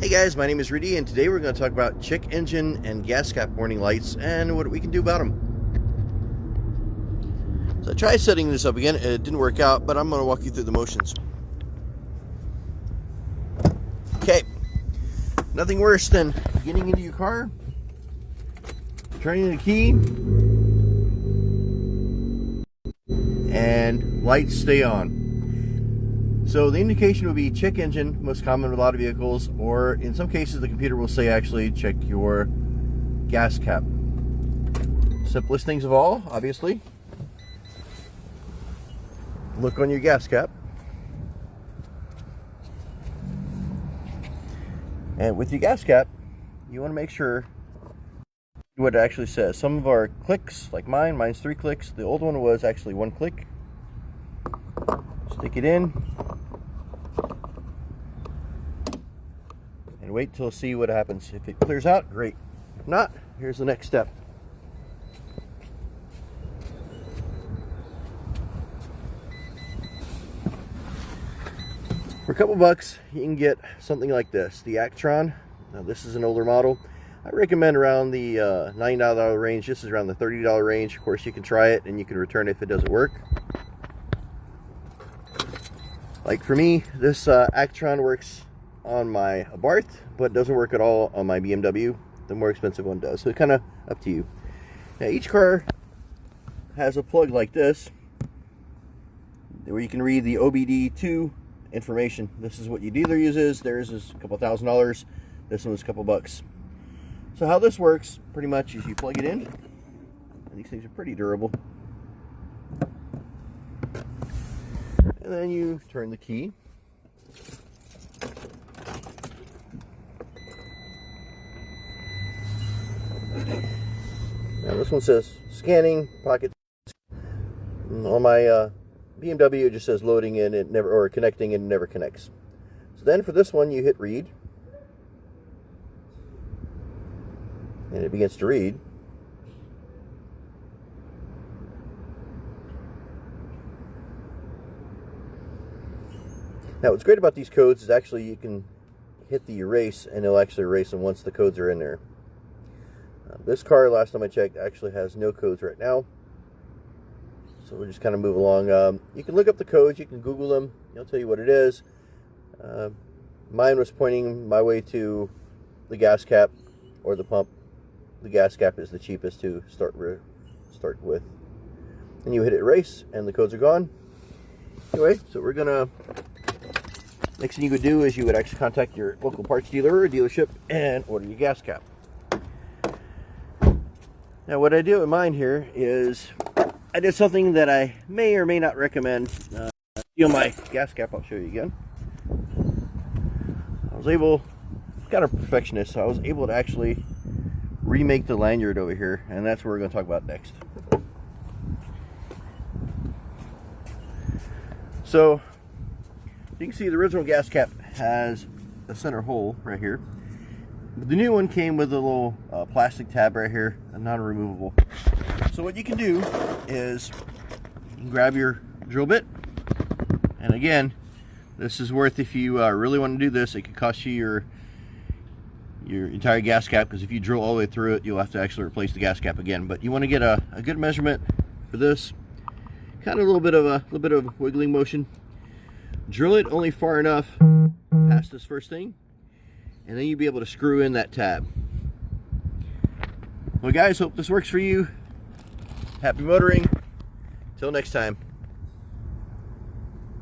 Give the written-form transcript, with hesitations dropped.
Hey guys, my name is Rudy, and today we're going to talk about check engine and gas cap warning lights and what we can do about them. So I tried setting this up again. It didn't work out, but I'm going to walk you through the motions. Okay, nothing worse than getting into your car, turning the key, and lights stay on. So the indication would be check engine, most common with a lot of vehicles, or in some cases the computer will say actually check your gas cap. Simplest things of all, obviously. Look on your gas cap. And with your gas cap, you want to make sure what it actually says. Some of our clicks, like mine's 3 clicks. The old one was actually 1 click. Stick it in. And wait till see what happens. If it clears out, great. If not, here's the next step. For a couple bucks, you can get something like this, the Actron. Now this is an older model. I recommend around the $9 range. This is around the $30 range. Of course, you can try it and you can return it if it doesn't work. Like for me, this Actron works on my Abarth, but it doesn't work at all on my BMW. The more expensive one does. So it's kind of up to you. Now each car has a plug like this where you can read the OBD2 information. This is what your dealer uses. Theirs is a couple $1,000. This one's a couple bucks. So how this works pretty much is you plug it in, and these things are pretty durable, and then you turn the key, now this one says scanning pocket. On my BMW it just says loading in, it never, or connecting, and it never connects. So then for this one you hit read, and it begins to read. Now what's great about these codes is actually you can hit the erase and it'll actually erase them once the codes are in there. This car, last time I checked, actually has no codes right now. So we'll just kind of move along. You can look up the codes, you can Google them, it'll tell you what it is. Mine was pointing my way to the gas cap or the pump. The gas cap is the cheapest to start with. And you hit erase and the codes are gone. Anyway, so we're gonna, next thing you would do is you would actually contact your local parts dealer or dealership and order your gas cap. Now what I do in mine here is I did something that I may or may not recommend. Steal my gas cap, I'll show you again. I was able, kind of perfectionist, so I was able to actually remake the lanyard over here, and that's what we're going to talk about next. So you can see the original gas cap has a center hole right here, but the new one came with a little plastic tab right here, non-removable. So what you can do is you can grab your drill bit, and again, this is worth, if you really want to do this, it could cost you your entire gas cap, because if you drill all the way through it, you'll have to actually replace the gas cap again. But you want to get a good measurement for this. Kind of a little bit of wiggling motion. Drill it only far enough past this first thing, and then you'll be able to screw in that tab. Well guys, hope this works for you. Happy motoring. Till next time.